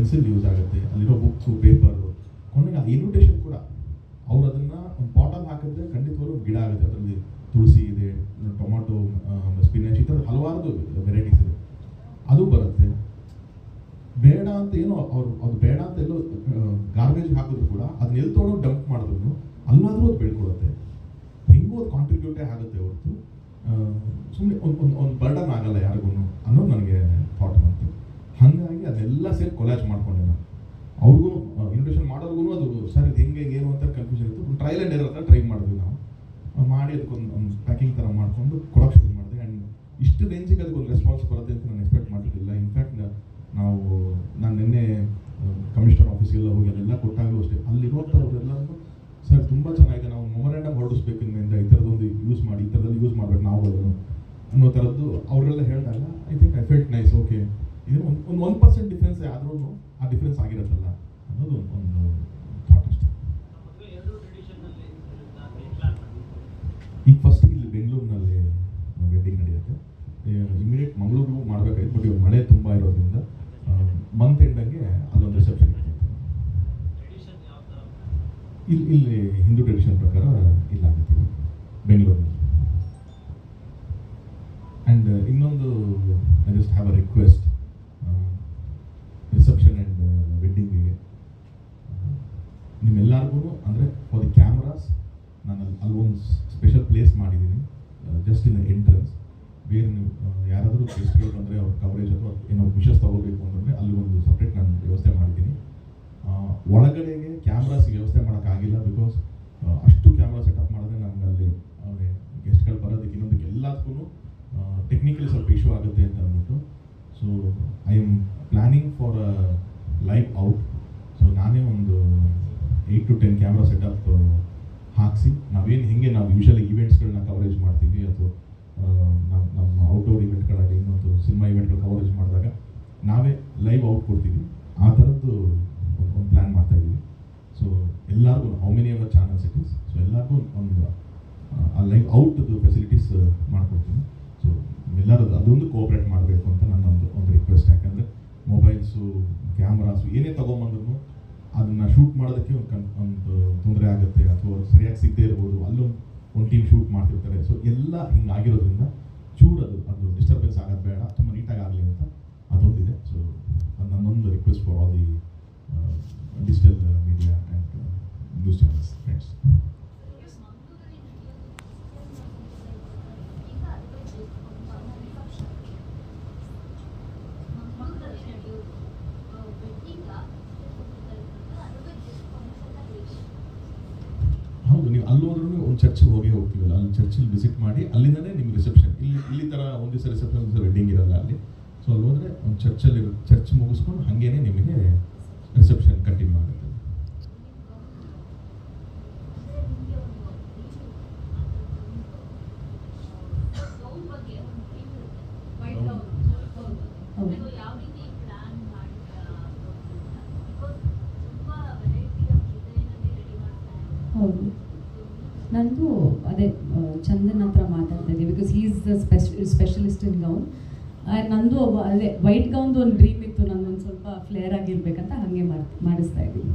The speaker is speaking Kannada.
ಪೆನ್ಸಿಲ್ ಯೂಸ್ ಆಗುತ್ತೆ, ಅಲ್ಲಿರೋ ಬುಕ್ಸು ಪೇಪರು, ಕೊನೆಗೆ ಆ ಇನ್ವಿಟೇಷನ್ ಕೂಡ ಅವ್ರು ಅದನ್ನು ಒಂದು ಪಾಟಲ್ಲಿ ಹಾಕಿದ್ರೆ ಖಂಡಿತವಾಗ್ಲೂ ಗಿಡ ಆಗುತ್ತೆ. ಅದರಲ್ಲಿ ತುಳಸಿ ಇದೆ, ಟೊಮಾಟೊ, ಸ್ಪಿನಾಚ್, ಈ ಥರದ ಹಲವಾರು ವೆರೈಟೀಸ್ ಇದೆ, ಅದು ಬರುತ್ತೆ. ಬೇಡ ಅಂತ ಏನೋ ಅದು ಬೇಡ ಅಂತ ಎಲ್ಲೋ ಗಾರ್ಬೇಜ್ ಹಾಕಿದ್ರು ಕೂಡ ಅದನ್ನ ಎಲ್ಲಿ ತೊಗೊಂಡು ಡಂಪ್ ಮಾಡಿದ್ರು ಅಲ್ಲಾದರೂ ಅದು ಬೆಳ್ಕೊಳುತ್ತೆ. ಹೆಂಗೂ ಅದು ಕಾಂಟ್ರಿಬ್ಯೂಟೇ ಆಗುತ್ತೆ ಹೊರತು ಸುಮ್ಮನೆ ಒಂದು ಬರ್ಡನ್ ಆಗಲ್ಲ ಯಾರಿಗೂ ಅನ್ನೋದು ನನಗೆ ಥಾಟ್ ಬಂತು. ಹಾಗಾಗಿ ಅದನ್ನೆಲ್ಲ ಸೇರಿ ಕೊಲಾಜ್ ಮಾಡ್ಕೊಂಡೆ ನಾನು. ಅವ್ರಿಗೂ ಇನ್ವಿಟೇಷನ್ ಮಾಡೋರ್ಗು ಅದು ಸರ್ ಇದು ಹೆಂಗೆ ಏನು ಅಂತ ಕನ್ಫ್ಯೂಷನ್ ಇತ್ತು. ಒಂದು ಟ್ರಯಲ್ ಆ್ಯಂಡ್ ಎರರ್ ಹತ್ರ ಟ್ರೈ ಮಾಡಿದ್ವಿ ನಾವು. ಮಾಡಿ ಅದಕ್ಕೊಂದು ಪ್ಯಾಕಿಂಗ್ ಥರ ಮಾಡಿಕೊಂಡು ಕೊಡೋಕ್ಕೆ ಶುರು ಮಾಡಿದೆ. ಆ್ಯಂಡ್ ಇಷ್ಟು ರೇಂಜಿಗೆ ಅದಕ್ಕೊಂದು ರೆಸ್ಪಾನ್ಸ್ ಬರುತ್ತೆ ಅಂತ ನಾನು ಎಕ್ಸ್ಪೆಕ್ಟ್ ಮಾಡಿರಲಿಲ್ಲ. ಇನ್ಫ್ಯಾಕ್ಟ್ ನಾನು ನಿನ್ನೆ ಕಮಿಷನರ್ ಆಫೀಸ್ಗೆಲ್ಲ ಹೋಗಿ ಅಲ್ಲೆಲ್ಲ ಕೊಟ್ಟಾಗಲೂ ಅಷ್ಟೇ ಅಲ್ಲಿರುವಂಥವ್ರೆಲ್ಲರೂ ಸರ್ ತುಂಬ ಚೆನ್ನಾಗಿದೆ, ನಾವು ಮೊಮೊರಾಂಡಮ್ ಹೊರಡಿಸ್ಬೇಕು ಇನ್ಮೇಲಿಂದ, ಈ ಥರದೊಂದು ಯೂಸ್ ಮಾಡಿ, ಈ ಥರದಲ್ಲಿ ಯೂಸ್ ಮಾಡ್ಬೇಕು ನಾವುಗಳನ್ನು ಅನ್ನೋ ಥರದ್ದು ಅವರೆಲ್ಲ ಹೇಳಿದಾಗ I think I felt nice. Okay, ಇದು ಒಂದು 1% ಡಿಫ್ರೆನ್ಸ್ ಆದ್ರೂ ಆ ಡಿಫ್ರೆನ್ಸ್ ಆಗಿರುತ್ತಲ್ಲ ಅನ್ನೋದು ಒಂದು ಥಾಟ್ ಅಷ್ಟೇ. ಈಗ ಫಸ್ಟ್ ಇಲ್ಲಿ ಬೆಂಗಳೂರಿನಲ್ಲಿ ವೆಡ್ಡಿಂಗ್ ನಡೆಯುತ್ತೆ. ಇಮಿಡಿಯೇಟ್ ಮಂಗಳೂರಿಗೂ ಮಾಡಬೇಕಾಯ್ತು, ಬಟ್ ಇವಾಗ ಮಳೆ ತುಂಬ ಇರೋದ್ರಿಂದ ಮಂತ್ ಎಂಡಂಗೆ ಅಲ್ಲೊಂದು ರಿಸೆಪ್ಷನ್ ಇರ್ತದೆ. ಇಲ್ಲಿ ಹಿಂದೂ ಟ್ರೆಡಿಷನ್ ಪ್ರಕಾರ ಇಲ್ಲಾಗುತ್ತೆ ಬೆಂಗಳೂರಿನಲ್ಲಿ. ಆ್ಯಂಡ್ ಇನ್ನೊಂದು I just have a request, reception and ವೆಡ್ಡಿಂಗಿಗೆ ನಿಮ್ಮೆಲ್ಲರಿಗೂ ಅಂದರೆ ಫಾರ್ ದಿ ಕ್ಯಾಮ್ರಾಸ್ ನಾನು ಅಲ್ಲೊಂದು ಸ್ಪೆಷಲ್ ಪ್ಲೇಸ್ ಮಾಡಿದ್ದೀನಿ ಜಸ್ಟ್ ಇನ್ ದ ಎಂಟ್ರೆನ್ಸ್. ಬೇರೆ ನೀವು ಯಾರಾದರೂ ಗೆಸ್ಟ್ಗಳು ಬಂದರೆ ಅವ್ರ ಕವರೇಜ್ ಅಥವಾ ಏನೋ ವಿಷಸ್ ತೊಗೋಬೇಕು ಅಂತಂದರೆ ಅಲ್ಲಿ ಒಂದು ಸಪ್ರೇಟ್ ನಾನು ವ್ಯವಸ್ಥೆ ಮಾಡಿದ್ದೀನಿ. ಒಳಗಡೆಗೆ ಕ್ಯಾಮ್ರಾಸ್ ವ್ಯವಸ್ಥೆ ಮಾಡೋಕ್ಕಾಗಿಲ್ಲ, ಬಿಕಾಸ್ ಅಷ್ಟು ಕ್ಯಾಮ್ರಾ ಸೆಟಪ್ ಮಾಡಿದ್ರೆ ನಮ್ಗೆ ಅಲ್ಲಿ ಗೆಸ್ಟ್ಗಳು ಬರೋದಕ್ಕೆ ಇನ್ನೊಂದಕ್ಕೆ ಎಲ್ಲದಕ್ಕೂ ಟೆಕ್ನಿಕಲಿ ಸ್ವಲ್ಪ ಇಶ್ಯೂ ಆಗುತ್ತೆ ಅಂತ ಅಂದ್ಬಿಟ್ಟು. So I am planning for a live out. So ನಾನೇ ಒಂದು 8 to 10 ಕ್ಯಾಮ್ರಾ ಸೆಟಪ್ ಹಾಕಿಸಿ ಹೆಂಗೆ ನಾವು ಯೂಶಲಿ ಈವೆಂಟ್ಸ್ಗಳನ್ನ ಕವರೇಜ್ ಮಾಡ್ತೀವಿ ಅಥವಾ ನಮ್ಮ ಔಟ್ಡೋರ್ ಇವೆಂಟ್ಗಳಾಗಲಿ ಇನ್ನೊಂದು ಸಿನಿಮಾ ಇವೆಂಟ್ಗಳು ಕವರೇಜ್ ಮಾಡಿದಾಗ ನಾವೇ ಲೈವ್ ಔಟ್ ಕೊಡ್ತೀವಿ. ಆ ಥರದ್ದು ಒಂದು ಪ್ಲ್ಯಾನ್ ಮಾಡ್ತಾಯಿದ್ದೀವಿ. ಸೊ ಎಲ್ಲರಿಗೂ how many our channels it is, so ಎಲ್ಲರಿಗೂ ಒಂದು ಆ ಲೈವ್ ಔಟ್ದು ಫೆಸಿಲಿಟೀಸ್ ಮಾಡ್ಕೊಡ್ತೀನಿ. ಸೊ ಎಲ್ಲರೂ ಅದೊಂದು ಕೋಆಪ್ರೇಟ್ ಮಾಡಬೇಕು ಅಂತ ನನ್ನ ಒಂದು ರಿಕ್ವೆಸ್ಟ್. ಯಾಕಂದರೆ ಮೊಬೈಲ್ಸು ಕ್ಯಾಮ್ರಾಸು ಏನೇ ತೊಗೊಂಬಂದ್ರೂ ಅದನ್ನು ಶೂಟ್ ಮಾಡೋದಕ್ಕೆ ಒಂದು ತೊಂದರೆ ಆಗುತ್ತೆ, ಅಥವಾ ಸರಿಯಾಗಿ ಸಿಗದೇ ಇರ್ಬೋದು, ಒಂದು ಟೀಮ್ ಶೂಟ್ ಮಾಡ್ತಿರ್ತಾರೆ. ಸೊ ಎಲ್ಲ ಹಿಂಗಾಗಿರೋದ್ರಿಂದ ಚೂರು ಅದು ಡಿಸ್ಟರ್ಬೆನ್ಸ್ ಆಗೋದು ಬೇಡ, ತುಂಬ ನೀಟಾಗಿ ಆಗಲಿ ಅಂತ ಅದೊಂದಿದೆ. ಸೊ ನನ್ನೊಂದು request for all the digital media and news channels friends. ಹೌದು, ನೀವು ಅಲ್ಲೋದ್ರೂ ಒಂದು ಚರ್ಚಿಗೆ ಹೋಗ್ತೀವಲ್ಲ, ಅಲ್ಲಿ ಚರ್ಚಲ್ಲಿ ವಿಸಿಟ್ ಮಾಡಿ ಅಲ್ಲಿಂದನೇ ನಿಮ್ಗೆ ರಿಸೆಪ್ಷನ್ ಇಲ್ಲಿ ಥರ ಒಂದು ದಿವಸ ರಿಸೆಪ್ಷನ್, ಒಂದು ದಿವಸ ವೆಡ್ಡಿಂಗ್ ಇರಲ್ಲ ಅಲ್ಲಿ. ಸೊ ಅಲ್ಲಿ ಹೋದರೆ ಒಂದು ಚರ್ಚ್ ಮುಗಿಸ್ಕೊಂಡು ಹಾಗೇನೆ ನಿಮಗೆ ರಿಸೆಪ್ಷನ್ ಕಂಟಿನ್ಯೂ ಆಗುತ್ತೆ. ಹೌದು, ನಂದು ಅದೇ ಚಂದನ್ ಹತ್ರ ಮಾತಾಡ್ತಾ ಇದ್ದೆ, because he is the specialist in gown. ನಂದು ಅದೇ ವೈಟ್ ಗೌನ್ದು ಒಂದು ಡ್ರೀಮ್ ಇತ್ತು, ನಂದೊಂದು ಸ್ವಲ್ಪ ಫ್ಲೇರ್ ಆಗಿರ್ಬೇಕಂತ ಹಾಗೆ ಮಾಡಿಸ್ತಾ ಇದ್ದೀನಿ.